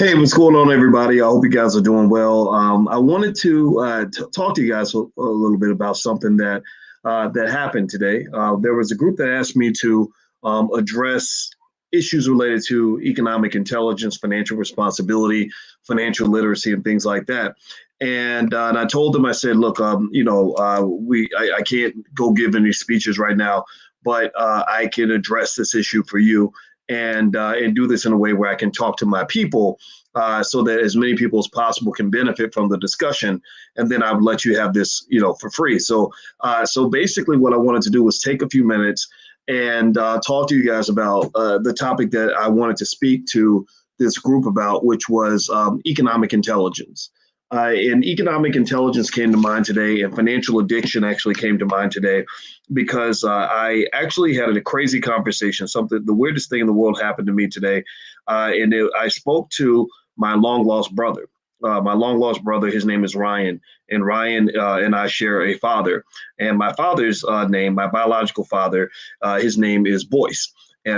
Hey, what's going on, everybody? I hope you guys are doing well. I wanted to talk to you guys a little bit about something that happened today. There was a group that asked me to address issues related to economic intelligence, financial responsibility, financial literacy, and things like that. And I told them, I said, look, I can't go give any speeches right now, but I can address this issue for you and do this in a way where I can talk to my people so that as many people as possible can benefit from the discussion. And then I would let you have this, for free. So basically, what I wanted to do was take a few minutes and talk to you guys about the topic that I wanted to speak to this group about, which was economic intelligence. And economic intelligence came to mind today, and financial addiction actually came to mind today because I actually had a crazy conversation. The weirdest thing in the world happened to me today. I spoke to my long lost brother. My long lost brother, his name is Ryan, and Ryan and I share a father. And my father's name, my biological father, his name is Boyce,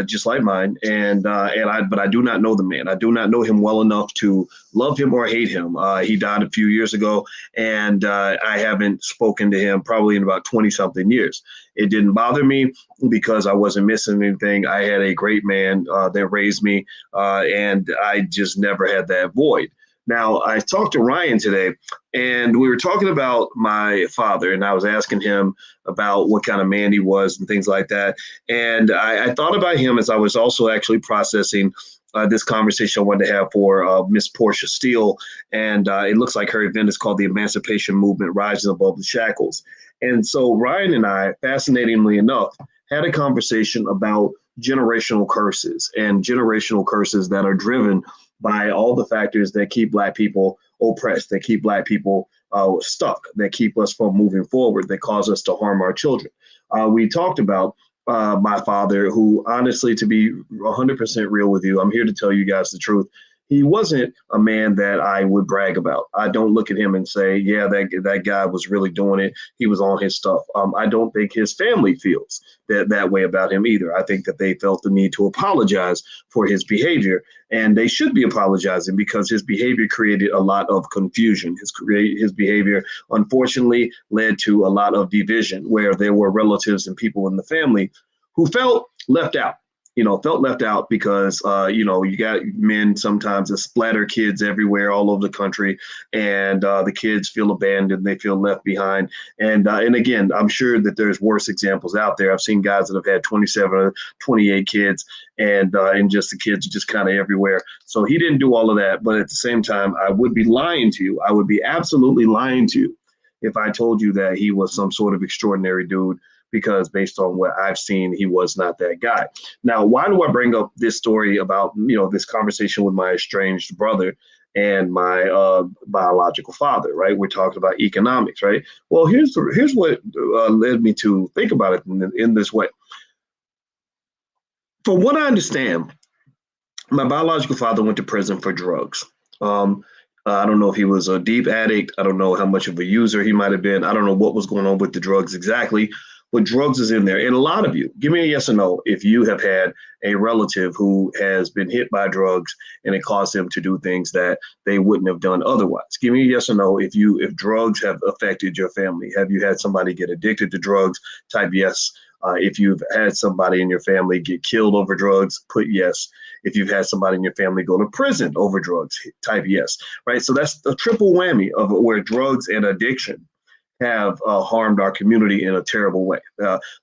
just like mine. But I do not know the man. I do not know him well enough to love him or hate him. He died a few years ago, and I haven't spoken to him probably in about 20 something years. It didn't bother me because I wasn't missing anything. I had a great man that raised me, and I just never had that void. Now, I talked to Ryan today, and we were talking about my father, and I was asking him about what kind of man he was and things like that. And I thought about him as I was also actually processing this conversation I wanted to have for Miss Portia Steele. And it looks like her event is called the Emancipation Movement Rising Above the Shackles. And so Ryan and I, fascinatingly enough, had a conversation about generational curses that are driven by all the factors that keep Black people oppressed, that keep Black people stuck, that keep us from moving forward, that cause us to harm our children. We talked about my father, who honestly, to be 100% real with you, I'm here to tell you guys the truth. He wasn't a man that I would brag about. I don't look at him and say, yeah, that guy was really doing it. He was on his stuff. I don't think his family feels that way about him either. I think that they felt the need to apologize for his behavior, and they should be apologizing because his behavior created a lot of confusion. His behavior, unfortunately, led to a lot of division where there were relatives and people in the family who felt left out. Felt left out because, you got men sometimes that splatter kids everywhere all over the country, and the kids feel abandoned, they feel left behind. And again, I'm sure that there's worse examples out there. I've seen guys that have had 27 or 28 kids, and just the kids are just kind of everywhere. So he didn't do all of that. But at the same time, I would be lying to you. I would be absolutely lying to you if I told you that he was some sort of extraordinary dude, because based on what I've seen, he was not that guy. Now, why do I bring up this story about, this conversation with my estranged brother and my biological father, right? We're talking about economics, right? Well, here's what led me to think about it in this way. From what I understand, my biological father went to prison for drugs. I don't know if he was a deep addict. I don't know how much of a user he might have been. I don't know what was going on with the drugs exactly, but drugs is in there. And a lot of you, give me a yes or no if you have had a relative who has been hit by drugs and it caused them to do things that they wouldn't have done otherwise. Give me a yes or no if drugs have affected your family. Have you had somebody get addicted to drugs? Type yes. If you've had somebody in your family get killed over drugs, put yes. If you've had somebody in your family go to prison over drugs, type yes, right? So that's a triple whammy of where drugs and addiction have harmed our community in a terrible way.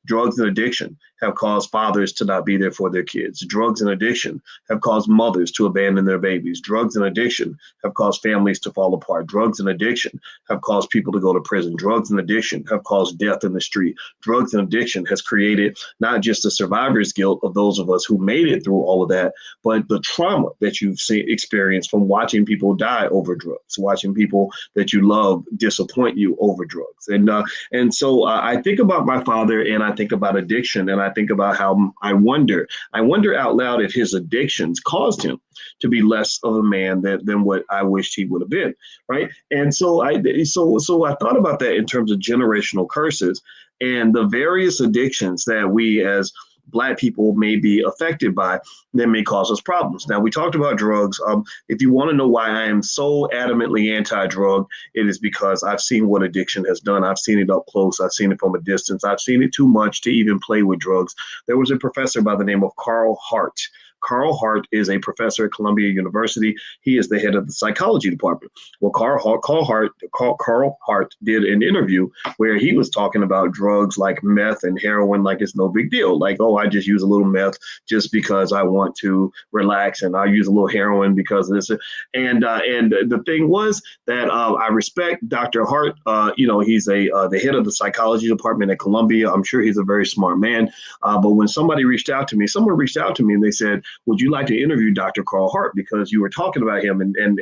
Drugs and addiction have caused fathers to not be there for their kids. Drugs and addiction have caused mothers to abandon their babies. Drugs and addiction have caused families to fall apart. Drugs and addiction have caused people to go to prison. Drugs and addiction have caused death in the street. Drugs and addiction has created not just the survivor's guilt of those of us who made it through all of that, but the trauma that you've experienced from watching people die over drugs, watching people that you love disappoint you over drugs. And so I think about my father, and I think about addiction, and I think about how I wonder out loud if his addictions caused him to be less of a man than what I wished he would have been, right? And so I thought about that in terms of generational curses and the various addictions that we as Black people may be affected by that may cause us problems. Now, we talked about drugs. If you want to know why I am so adamantly anti-drug, it is because I've seen what addiction has done. I've seen it up close. I've seen it from a distance. I've seen it too much to even play with drugs. There was a professor by the name of Carl Hart. Carl Hart is a professor at Columbia University. He is the head of the psychology department. Well, Carl Hart did an interview where he was talking about drugs like meth and heroin like it's no big deal. Like, oh, I just use a little meth just because I want to relax, and I use a little heroin because of this. And the thing was that I respect Dr. Hart. He's the head of the psychology department at Columbia. I'm sure he's a very smart man. But when someone reached out to me and they said, would you like to interview Dr. Carl Hart because you were talking about him and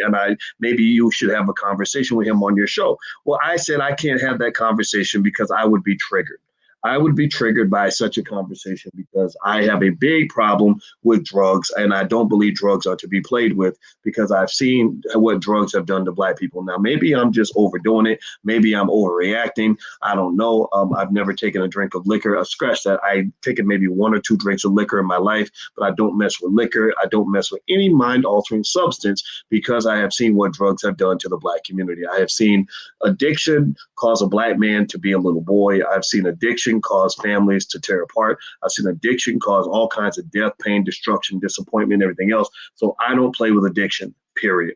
maybe you should have a conversation with him on your show? Well, I said I can't have that conversation because I would be triggered. I would be triggered by such a conversation because I have a big problem with drugs, and I don't believe drugs are to be played with because I've seen what drugs have done to Black people. Now, maybe I'm just overdoing it. Maybe I'm overreacting. I don't know. I've never taken a drink of liquor. Scratch that. I've taken maybe 1 or 2 drinks of liquor in my life, but I don't mess with liquor. I don't mess with any mind-altering substance because I have seen what drugs have done to the Black community. I have seen addiction cause a Black man to be a little boy. I've seen addiction cause families to tear apart. I've seen addiction cause all kinds of death, pain, destruction, disappointment, everything else. So I don't play with addiction, period.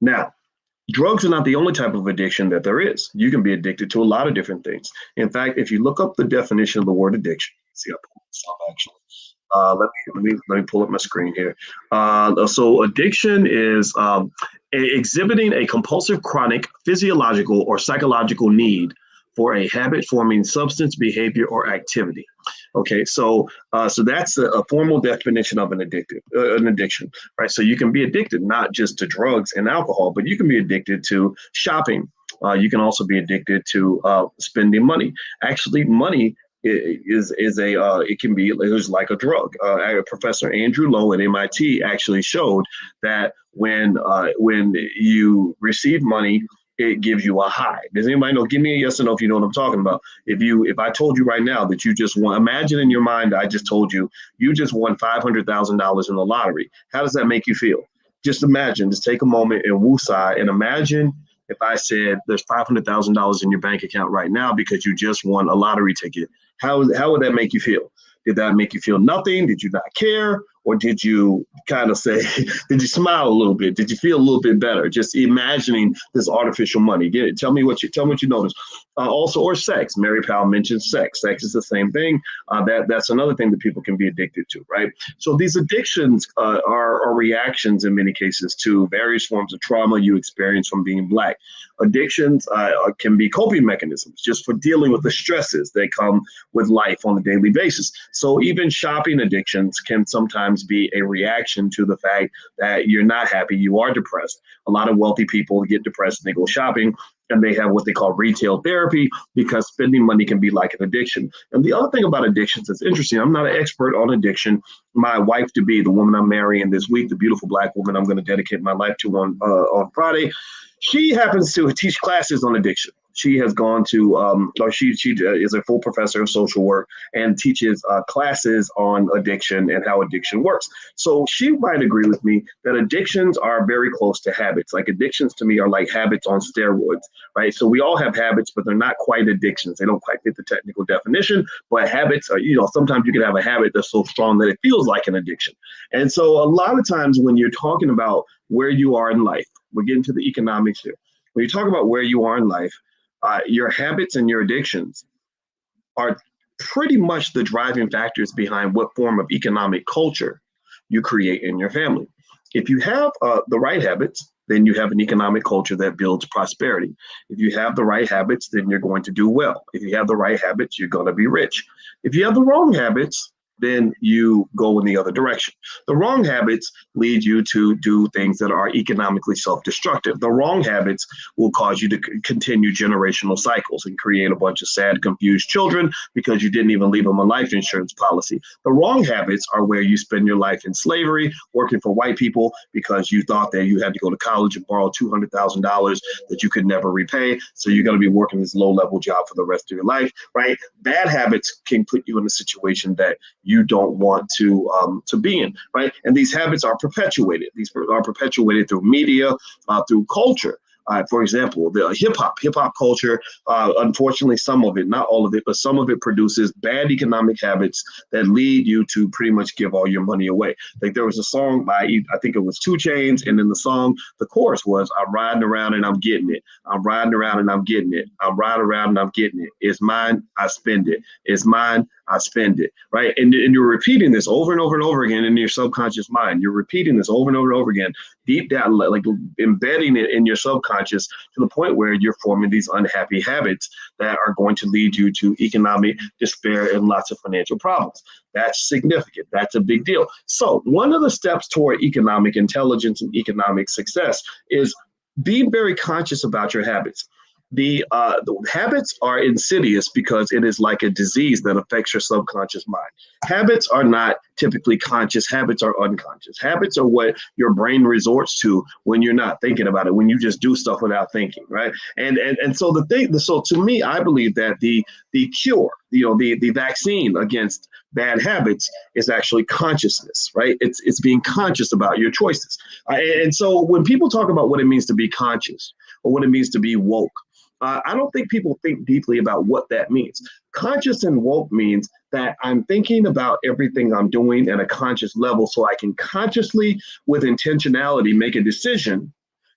Now, drugs are not the only type of addiction that there is. You can be addicted to a lot of different things. In fact, if you look up the definition of the word addiction, see, I pulled this up actually. Let me pull up my screen here. So addiction is exhibiting a compulsive, chronic, physiological, or psychological need for a habit-forming substance, behavior, or activity. Okay, so that's a formal definition of an addiction, right? So you can be addicted not just to drugs and alcohol, but you can be addicted to shopping. You can also be addicted to spending money. Actually, money it can be like a drug. Professor Andrew Lowe at MIT actually showed that when you receive money, it gives you a high. Does anybody know? Give me a yes or no if you know what I'm talking about. If I told you right now that you just won, imagine in your mind, I just told you just won $500,000 in the lottery. How does that make you feel? Just imagine, just take a moment and woosah and imagine if I said there's $500,000 in your bank account right now because you just won a lottery ticket. How would that make you feel? Did that make you feel nothing? Did you not care? Or did you kind of say, did you smile a little bit? Did you feel a little bit better? Just imagining this artificial money. Tell me what you noticed. Also, or sex. Mary Powell mentioned sex. Sex is the same thing. That's another thing that people can be addicted to, right? So these addictions are reactions in many cases to various forms of trauma you experience from being Black. Addictions can be coping mechanisms just for dealing with the stresses that come with life on a daily basis. So even shopping addictions can sometimes be a reaction to the fact that you're not happy, you are depressed. A lot of wealthy people get depressed and they go shopping, and they have what they call retail therapy because spending money can be like an addiction. And the other thing about addictions that's interesting, I'm not an expert on addiction. My wife-to-be, the woman I'm marrying this week, the beautiful Black woman I'm going to dedicate my life to on Friday, she happens to teach classes on addiction. She has gone to, she is a full professor of social work and teaches classes on addiction and how addiction works. So she might agree with me that addictions are very close to habits. Like addictions to me are like habits on steroids, right? So we all have habits, but they're not quite addictions. They don't quite fit the technical definition, but habits are, sometimes you can have a habit that's so strong that it feels like an addiction. And so a lot of times when you're talking about where you are in life, we're getting to the economics here. When you talk about where you are in life, your habits and your addictions are pretty much the driving factors behind what form of economic culture you create in your family. If you have the right habits, then you have an economic culture that builds prosperity. If you have the right habits, then you're going to do well. If you have the right habits, you're going to be rich. If you have the wrong habits, then you go in the other direction. The wrong habits lead you to do things that are economically self-destructive. The wrong habits will cause you to continue generational cycles and create a bunch of sad, confused children because you didn't even leave them a life insurance policy. The wrong habits are where you spend your life in slavery, working for white people because you thought that you had to go to college and borrow $200,000 that you could never repay. So you're going to be working this low-level job for the rest of your life, right? Bad habits can put you in a situation that you don't want to be in, right? And these habits are perpetuated. These are perpetuated through media, through culture. For example, the hip hop culture, unfortunately, some of it, not all of it, but some of it produces bad economic habits that lead you to pretty much give all your money away. Like there was a song by, I think it was 2 Chainz, and in the song, the chorus was, I'm riding around and I'm getting it. I'm riding around and I'm getting it. I'm riding around and I'm getting it. It's mine, I spend it. It's mine, I spend it, right? And you're repeating this over and over and over again in your subconscious mind. You're repeating this over and over and over again, deep down, like embedding it in your subconscious to the point where you're forming these unhappy habits that are going to lead you to economic despair and lots of financial problems. That's significant. That's a big deal. So one of the steps toward economic intelligence and economic success is being very conscious about your habits. The habits are insidious because it is like a disease that affects your subconscious mind. Habits are not typically conscious. Habits are unconscious. Habits are what your brain resorts to when you're not thinking about it, when you just do stuff without thinking, right? And so so to me, I believe that the cure, the vaccine against bad habits is actually consciousness, right? It's being conscious about your choices. And so when people talk about what it means to be conscious or what it means to be woke, I don't think people think deeply about what that means. Conscious and woke means that I'm thinking about everything I'm doing at a conscious level so I can consciously, with intentionality, make a decision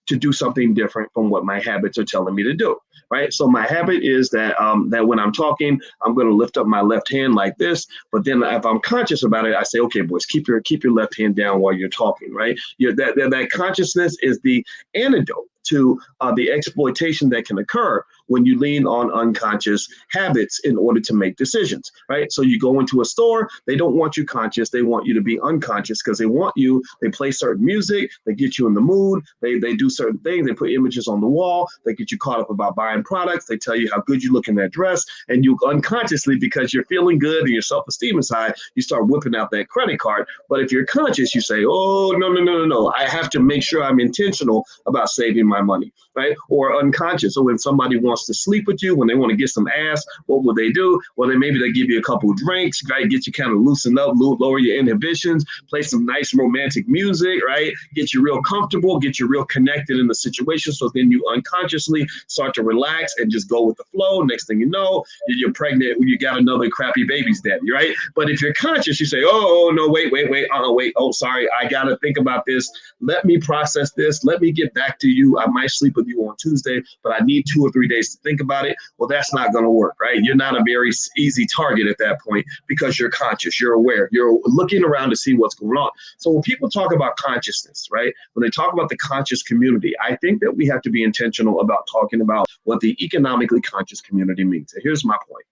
to do something different from what my habits are telling me to do, right? So my habit is that that when I'm talking, I'm going to lift up my left hand like this. But then if I'm conscious about it, I say, okay, boys, keep your left hand down while you're talking, right? That consciousness is the antidote to the exploitation that can occur when you lean on unconscious habits in order to make decisions, right? So you go into a store, they don't want you conscious, they want you to be unconscious because they play certain music, they get you in the mood, they do certain things, they put images on the wall, they get you caught up about buying products, they tell you how good you look in that dress, and you unconsciously, because you're feeling good and your self-esteem is high, you start whipping out that credit card. But if you're conscious, you say, oh, no, I have to make sure I'm intentional about saving my money, right? Or unconscious. So when somebody wants to sleep with you, when they want to get some ass, what will they do? Well, then maybe they give you a couple of drinks, right? Get you kind of loosened up, lower your inhibitions, play some nice romantic music, right? Get you real comfortable, get you real connected in the situation. So then you unconsciously start to relax and just go with the flow. Next thing you know, you're pregnant, you got another crappy baby's daddy, right? But if you're conscious, you say, oh, no, wait. Oh, sorry, I got to think about this. Let me process this. Let me get back to you. I might sleep with you on Tuesday, but I need 2 or 3 days to think about it. Well, that's not going to work, right? You're not a very easy target at that point because you're conscious, you're aware, you're looking around to see what's going on. So when people talk about consciousness, right, when they talk about the conscious community, I think that we have to be intentional about talking about what the economically conscious community means. And here's my point.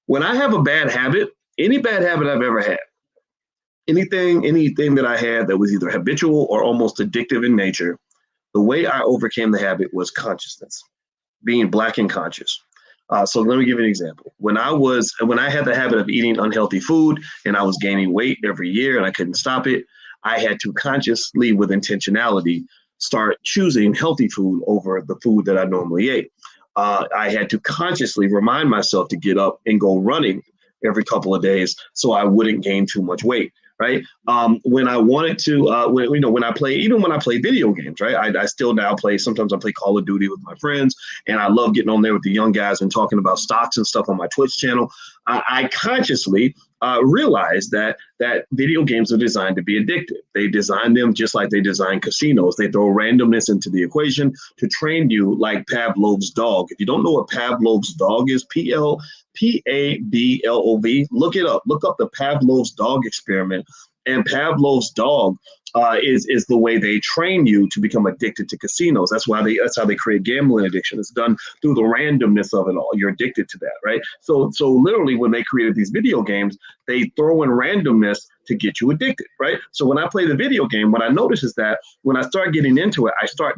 When I have a bad habit, any bad habit I've ever had, anything that I had that was either habitual or almost addictive in nature, the way I overcame the habit was consciousness, being Black and conscious. So let me give you an example. When I had the habit of eating unhealthy food and I was gaining weight every year and I couldn't stop it, I had to consciously, with intentionality, start choosing healthy food over the food that I normally ate. I had to consciously remind myself to get up and go running every couple of days so I wouldn't gain too much weight. Right. When I wanted to, when I play video games, right. I still now play. Sometimes I play Call of Duty with my friends, and I love getting on there with the young guys and talking about stocks and stuff on my Twitch channel. I consciously realized that video games are designed to be addictive. They design them just like they design casinos. They throw randomness into the equation to train you like Pavlov's dog. If you don't know what Pavlov's dog is, Pavlov, look it up. Look up the Pavlov's dog experiment. And Pavlov's dog is the way they train you to become addicted to casinos. That's how they create gambling addiction. It's done through the randomness of it all. You're addicted to that, right? So literally, when they created these video games, they throw in randomness to get you addicted, right? So when I play the video game, what I notice is that when I start getting into it, I start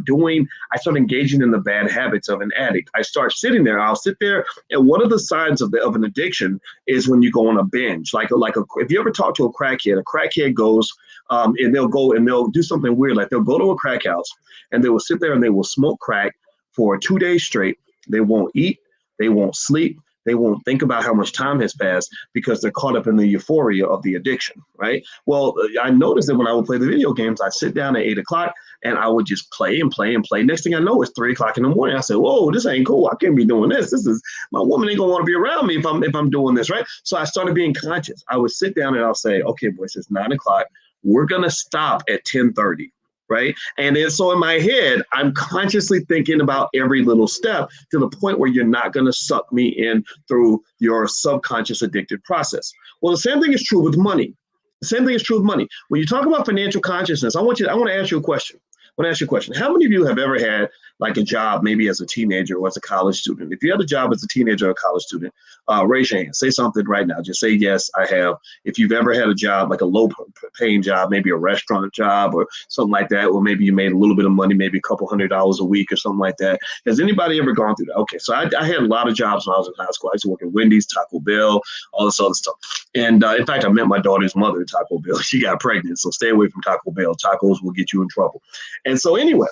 engaging in the bad habits of an addict. I'll sit there, and one of the signs of an addiction is when you go on a binge. If you ever talk to a crackhead goes, and they'll do something weird. Like they'll go to a crack house and they will sit there and they will smoke crack for 2 days straight. They won't eat. They won't sleep. They won't think about how much time has passed because they're caught up in the euphoria of the addiction, right? Well, I noticed that when I would play the video games, I sit down at 8 o'clock and I would just play and play and play. Next thing I know, it's 3 o'clock in the morning. I said, "Whoa, this ain't cool. I can't be doing this. This is my woman ain't gonna want to be around me if I'm doing this, right?" So I started being conscious. I would sit down and I'll say, "Okay, boys, it's 9 o'clock. We're gonna stop at 10:30." Right. And then so in my head, I'm consciously thinking about every little step to the point where you're not going to suck me in through your subconscious addictive process. Well, the same thing is true with money. The same thing is true with money. When you talk about financial consciousness, I want to ask you a question. I want to ask you a question. How many of you have ever had like a job, maybe as a teenager or as a college student? If you had a job as a teenager or a college student, raise your hand. Say something right now. Just say, yes, I have. If you've ever had a job, like a low paying job, maybe a restaurant job or something like that, or maybe you made a little bit of money, maybe a couple $100 a week or something like that. Has anybody ever gone through that? Okay, so I had a lot of jobs when I was in high school. I used to work at Wendy's, Taco Bell, all this other stuff. And in fact, I met my daughter's mother at Taco Bell. She got pregnant, so stay away from Taco Bell. Tacos will get you in trouble. And so anyway,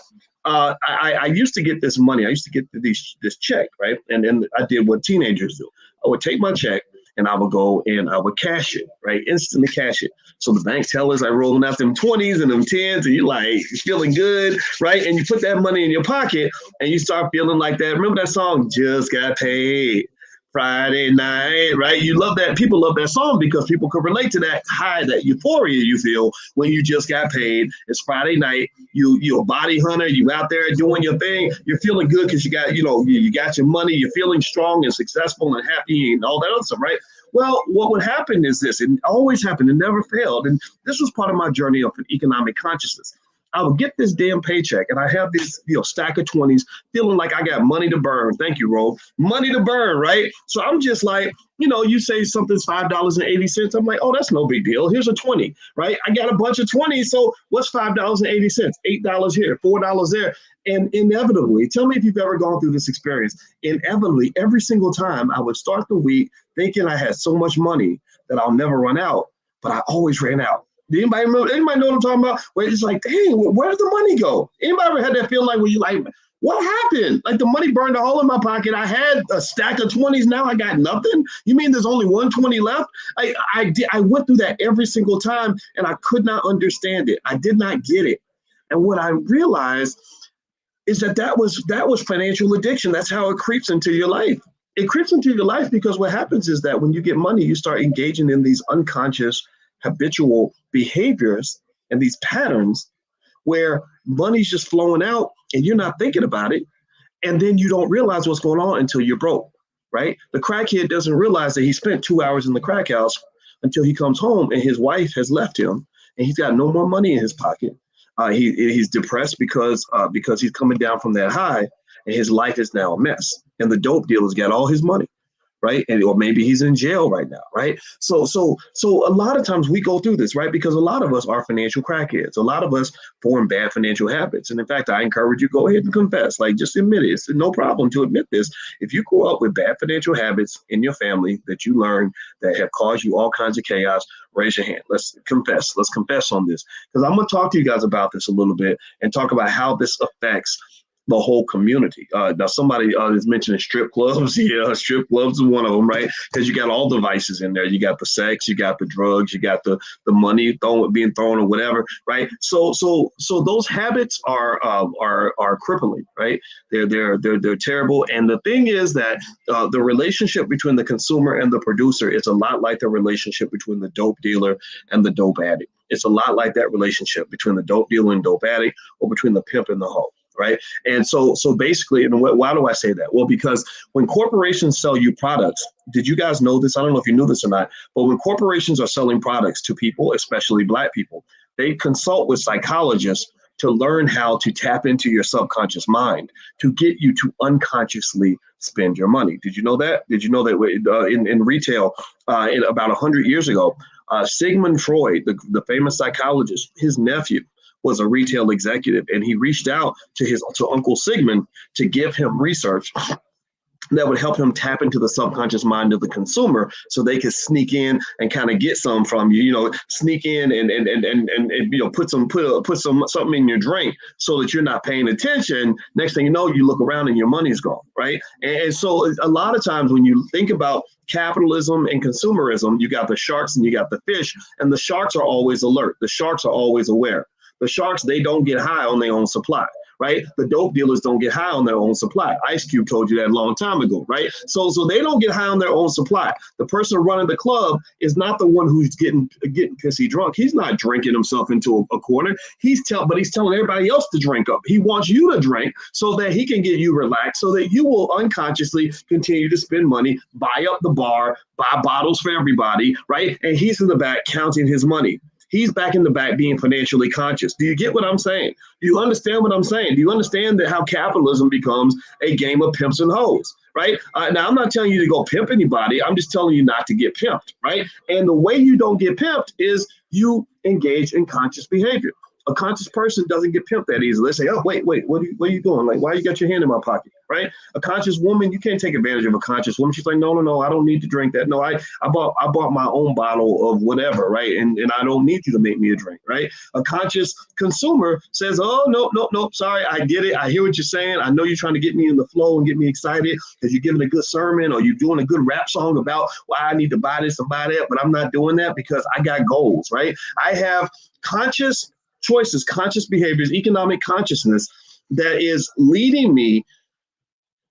I used to get this money. I used to get this check, right? And then I did what teenagers do. I would take my check and I would go and I would cash it, right? Instantly cash it. So the bank tellers, I rolling out them 20s and them 10s and you're like feeling good, right? And you put that money in your pocket and you start feeling like that. Remember that song, Just Got Paid Friday Night, right? You love that. People love that song because people can relate to that high, that euphoria you feel when you just got paid. It's Friday night. You're a body hunter. You out there doing your thing. You're feeling good because you got, you got your money. You're feeling strong and successful and happy and all that other stuff, right? Well, what would happen is this. It always happened. It never failed. And this was part of my journey of an economic consciousness. I would get this damn paycheck and I have this, stack of 20s feeling like I got money to burn. Thank you, Ro. Money to burn, right? So I'm just like, you say something's $5.80. I'm like, oh, that's no big deal. Here's a 20, right? I got a bunch of 20s. So what's $5.80? $8 here, $4 there. And inevitably, tell me if you've ever gone through this experience. Inevitably, every single time I would start the week thinking I had so much money that I'll never run out, but I always ran out. Anybody know what I'm talking about? Where it's like, dang, where's the money go? Anybody ever had that feeling like where you like, what happened? Like the money burned a hole in my pocket. I had a stack of 20s. Now I got nothing. You mean there's only 120 left? I went through that every single time and I could not understand it. I did not get it. And what I realized is that was financial addiction. That's how it creeps into your life. It creeps into your life because what happens is that when you get money, you start engaging in these unconscious habitual behaviors and these patterns where money's just flowing out and you're not thinking about it. And then you don't realize what's going on until you're broke, right? The crackhead doesn't realize that he spent 2 hours in the crack house until he comes home and his wife has left him and he's got no more money in his pocket. He's depressed because he's coming down from that high and his life is now a mess. And the dope dealer's got all his money. Right. Or maybe he's in jail right now. Right. So a lot of times we go through this, right, because a lot of us are financial crackheads. A lot of us form bad financial habits. And in fact, I encourage you, go ahead and confess, like just admit it. It's no problem to admit this. If you grow up with bad financial habits in your family that you learn that have caused you all kinds of chaos, raise your hand. Let's confess. Let's confess on this, because I'm going to talk to you guys about this a little bit and talk about how this affects the whole community. Now somebody is mentioning strip clubs. Yeah, strip clubs is one of them, right? Because you got all the vices in there. You got the sex, you got the drugs, you got the money being thrown or whatever, right? So those habits are crippling, right? They're terrible. And the thing is that the relationship between the consumer and the producer is a lot like the relationship between the dope dealer and the dope addict. It's a lot like that relationship between the dope dealer and dope addict, or between the pimp and the hoe. Right. And so basically, and why do I say that? Well, because when corporations sell you products, did you guys know this? I don't know if you knew this or not, but when corporations are selling products to people, especially Black people, they consult with psychologists to learn how to tap into your subconscious mind to get you to unconsciously spend your money. Did you know that? Did you know that in retail, about 100 years ago, Sigmund Freud, the famous psychologist, his nephew, was a retail executive, and he reached out to Uncle Sigmund to give him research that would help him tap into the subconscious mind of the consumer so they could sneak in and kind of get some from you, sneak in and put something in your drink so that you're not paying attention. Next thing you know, you look around and your money's gone, right? And so a lot of times when you think about capitalism and consumerism, you got the sharks and you got the fish, and the sharks are always alert. The sharks are always aware. The sharks, they don't get high on their own supply. Right? The dope dealers don't get high on their own supply. Ice Cube told you that a long time ago, right? So they don't get high on their own supply. The person running the club is not the one who's getting pissy drunk. He's not drinking himself into a corner. But he's telling everybody else to drink up. He wants you to drink so that he can get you relaxed, so that you will unconsciously continue to spend money, buy up the bar, buy bottles for everybody, right? And he's in the back counting his money. He's back in the back being financially conscious. Do you get what I'm saying? Do you understand what I'm saying? Do you understand that how capitalism becomes a game of pimps and hoes, right? Now, I'm not telling you to go pimp anybody. I'm just telling you not to get pimped, right? And the way you don't get pimped is you engage in conscious behavior. A conscious person doesn't get pimped that easily. They say, oh, wait, what are you doing? Like, why you got your hand in my pocket, right? A conscious woman, you can't take advantage of a conscious woman. She's like, no, I don't need to drink that. No, I bought my own bottle of whatever, right? And I don't need you to make me a drink, right? A conscious consumer says, oh, no, sorry, I get it. I hear what you're saying. I know you're trying to get me in the flow and get me excited because you're giving a good sermon or you're doing a good rap song about why I need to buy this and buy that, but I'm not doing that because I got goals, right? I have conscious choices, conscious behaviors, economic consciousness that is leading me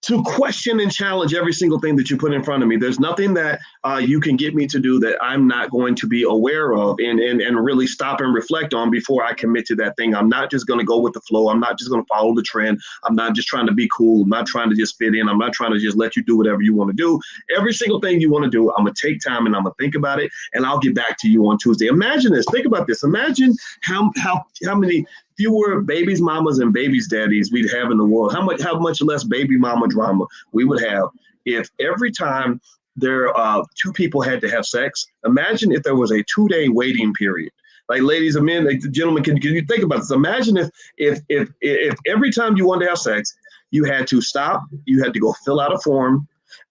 to question and challenge every single thing that you put in front of me. There's nothing that you can get me to do that I'm not going to be aware of and really stop and reflect on before I commit to that thing. I'm not just going to go with the flow. I'm not just going to follow the trend. I'm not just trying to be cool. I'm not trying to just fit in. I'm not trying to just let you do whatever you want to do. Every single thing you want to do, I'm going to take time and I'm going to think about it, and I'll get back to you on Tuesday. Imagine this. Think about this. Imagine how many fewer babies, mamas, and babies, daddies we'd have in the world. How much less baby mama drama we would have if every time two people had to have sex. Imagine if there was a 2-day waiting period. Like, ladies and men, like, gentlemen, can you think about this? Imagine if every time you wanted to have sex, you had to stop, you had to go fill out a form,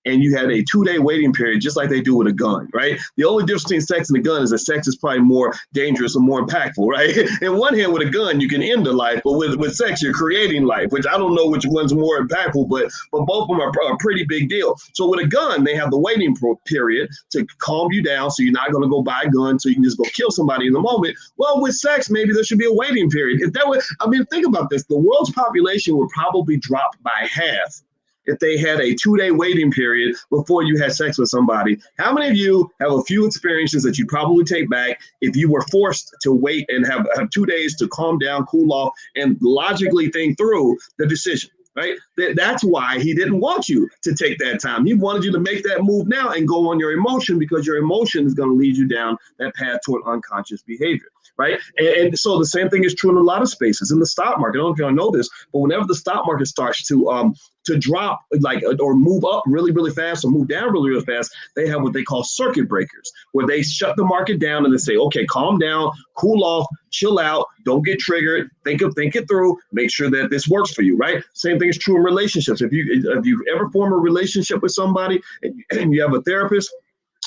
and you had a 2-day waiting period, just like they do with a gun, right? The only difference between sex and a gun is that sex is probably more dangerous and more impactful, right? In one hand, with a gun, you can end a life, but with sex, you're creating life, which I don't know which one's more impactful, but both of them are a pretty big deal. So with a gun, they have the waiting period to calm you down, so you're not going to go buy a gun so you can just go kill somebody in the moment. Well, with sex, maybe there should be a waiting period. If that was, think about this. The world's population would probably drop by half if they had a 2-day waiting period before you had sex with somebody. How many of you have a few experiences that you probably take back if you were forced to wait and have 2 days to calm down, cool off, and logically think through the decision, right? That's why he didn't want you to take that time. He wanted you to make that move now and go on your emotion, because your emotion is going to lead you down that path toward unconscious behavior. Right. And so the same thing is true in a lot of spaces. In the stock market, I don't know if y'all know this, but whenever the stock market starts to drop, like, or move up really, really fast or move down really, really fast, they have what they call circuit breakers, where they shut the market down and they say, okay, calm down, cool off, chill out, don't get triggered, think it through, make sure that this works for you, right? Same thing is true in relationships. If you ever form a relationship with somebody and you have a therapist,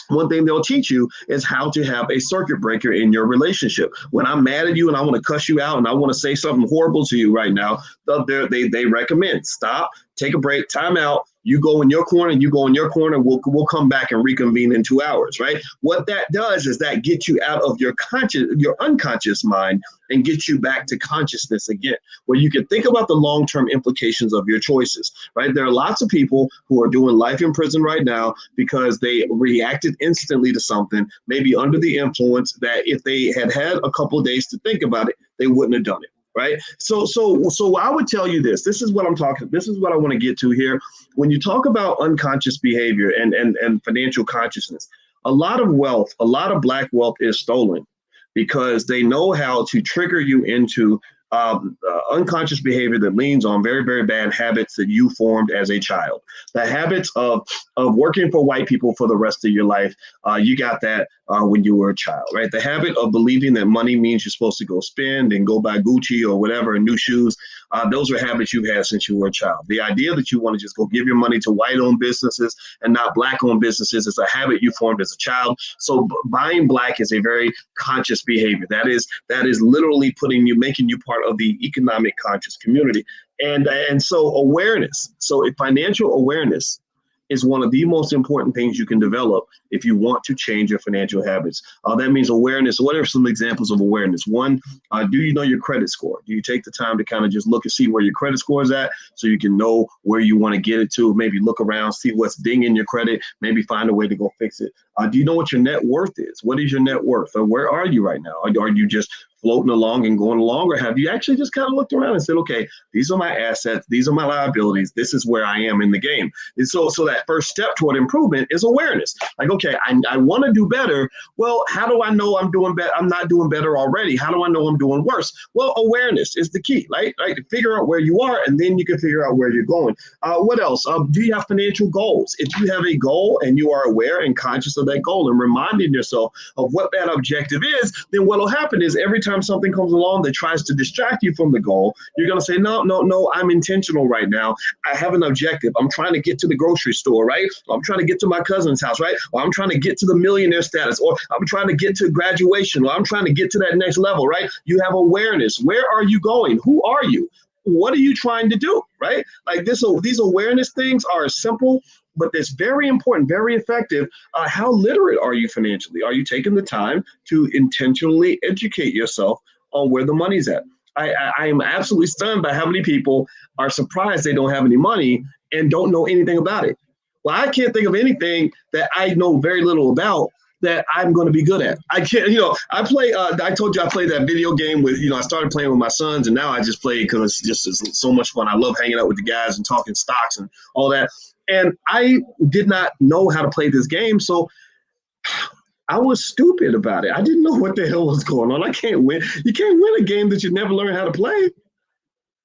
one thing they'll teach you is how to have a circuit breaker in your relationship. When I'm mad at you and I want to cuss you out and I want to say something horrible to you right now, they recommend stop, take a break, time out. You go in your corner and you go in your corner. We'll come back and reconvene in 2 hours, right? What that does is that gets you out of your unconscious mind and gets you back to consciousness again, where you can think about the long-term implications of your choices, right? There are lots of people who are doing life in prison right now because they reacted instantly to something, maybe under the influence, that if they had a couple of days to think about it, they wouldn't have done it. Right. So I would tell you this. This is what I want to get to here. When you talk about unconscious behavior and financial consciousness, a lot of Black wealth is stolen because they know how to trigger you into unconscious behavior that leans on very, very bad habits that you formed as a child. The habits of working for white people for the rest of your life, you got that when you were a child, right? The habit of believing that money means you're supposed to go spend and go buy Gucci or whatever, new shoes. Those are habits you've had since you were a child. The idea that you want to just go give your money to white-owned businesses and not black-owned businesses is a habit you formed as a child. So buying black is a very conscious behavior. That is literally making you part of the economic conscious community. And so awareness. So financial awareness is one of the most important things you can develop if you want to change your financial habits. That means awareness. What are some examples of awareness? One, do you know your credit score? Do you take the time to kind of just look and see where your credit score is at so you can know where you want to get it to? Maybe look around, see what's dinging your credit, maybe find a way to go fix it. Do you know what your net worth is? What is your net worth? Or where are you right now? Are you just floating along and going along, or have you actually just kind of looked around and said, okay, these are my assets, these are my liabilities, this is where I am in the game? And so that first step toward improvement is awareness. Like, okay, I want to do better. Well, how do I know I'm doing better? I'm not doing better already. How do I know I'm doing worse? Well, awareness is the key, right? To figure out where you are, and then you can figure out where you're going. What else? Do you have financial goals? If you have a goal and you are aware and conscious of that goal and reminding yourself of what that objective is, then what will happen is every time something comes along that tries to distract you from the goal, you're going to say, no, I'm intentional right now. I have an objective. I'm trying to get to the grocery store, right? Or I'm trying to get to my cousin's house, right? Or I'm trying to get to the millionaire status, or I'm trying to get to graduation, or I'm trying to get to that next level, right? You have awareness. Where are you going? Who are you? What are you trying to do, right? Like these awareness things are simple, but it's very important, very effective. How literate are you financially? Are you taking the time to intentionally educate yourself on where the money's at? I am absolutely stunned by how many people are surprised they don't have any money and don't know anything about it. Well, I can't think of anything that I know very little about that I'm going to be good at. I can't, I play, I told you I played that video game with, I started playing with my sons, and now I just play because it's so much fun. I love hanging out with the guys and talking stocks and all that. And I did not know how to play this game. So I was stupid about it. I didn't know what the hell was going on. I can't win. You can't win a game that you never learned how to play.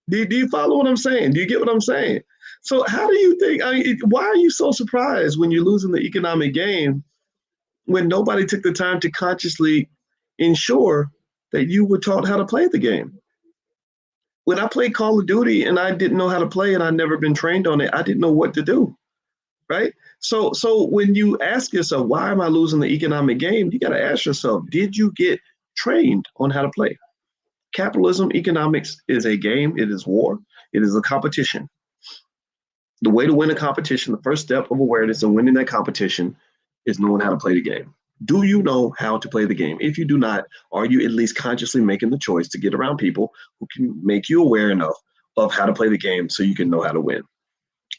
Do you follow what I'm saying? Do you get what I'm saying? So how do you think, why are you so surprised when you're losing the economic game when nobody took the time to consciously ensure that you were taught how to play the game? When I played Call of Duty and I didn't know how to play and I'd never been trained on it, I didn't know what to do, right? So when you ask yourself, why am I losing the economic game? You got to ask yourself, did you get trained on how to play? Capitalism, economics is a game. It is war. It is a competition. The way to win a competition, the first step of awareness in winning that competition is knowing how to play the game. Do you know how to play the game? If you do not, are you at least consciously making the choice to get around people who can make you aware enough of how to play the game so you can know how to win?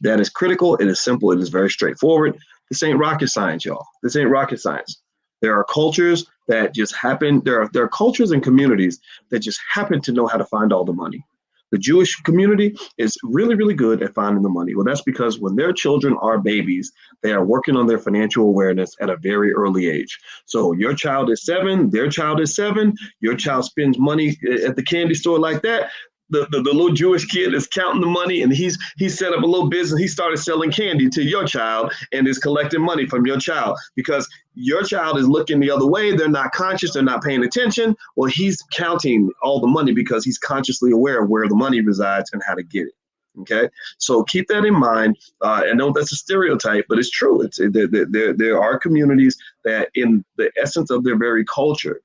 That is critical. It is simple. It is very straightforward. This ain't rocket science, y'all. This ain't rocket science. There are cultures that just happen. There are cultures and communities that just happen to know how to find all the money. The Jewish community is really, really good at finding the money. Well, that's because when their children are babies, they are working on their financial awareness at a very early age. So your child is 7, their child is 7, your child spends money at the candy store like that. The little Jewish kid is counting the money, and he's set up a little business. He started selling candy to your child and is collecting money from your child because your child is looking the other way. They're not conscious. They're not paying attention. Well, he's counting all the money because he's consciously aware of where the money resides and how to get it. Okay, so keep that in mind. I know that's a stereotype, but it's true. There are communities that, in the essence of their very culture,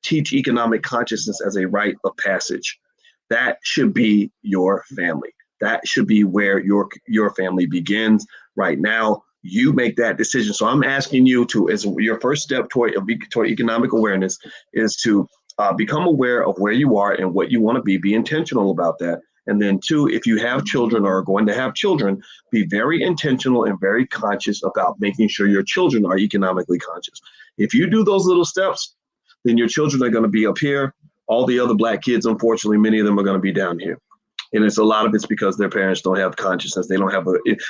teach economic consciousness as a rite of passage. That should be your family. That should be where your family begins right now. You make that decision. So I'm asking you to, as your first step toward economic awareness, is to become aware of where you are and what you want to be. Be intentional about that. And then 2, if you have children or are going to have children, be very intentional and very conscious about making sure your children are economically conscious. If you do those little steps, then your children are going to be up here. All the other Black kids, unfortunately, many of them are going to be down here. And it's a lot of it's because their parents don't have consciousness. They don't have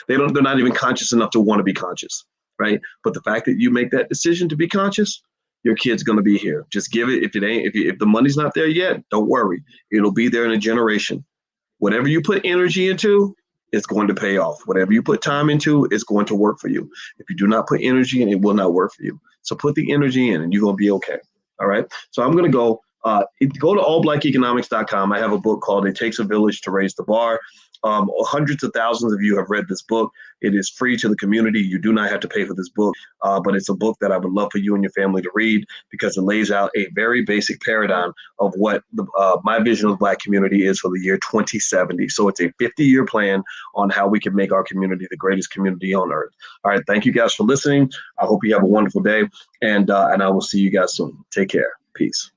they're not even conscious enough to want to be conscious, right? But the fact that you make that decision to be conscious, your kid's going to be here. Just give it. If the money's not there yet, don't worry. It'll be there in a generation. Whatever you put energy into, it's going to pay off. Whatever you put time into, it's going to work for you. If you do not put energy in, it will not work for you. So put the energy in and you're going to be okay. All right. So I'm going to go to allblackeconomics.com. I have a book called It Takes a Village to Raise the Bar. Hundreds of thousands of you have read this book. It is free to the community. You do not have to pay for this book, but it's a book that I would love for you and your family to read because it lays out a very basic paradigm of what my vision of the Black community is for the year 2070. So it's a 50-year plan on how we can make our community the greatest community on earth. All right. Thank you guys for listening. I hope you have a wonderful day, and I will see you guys soon. Take care. Peace.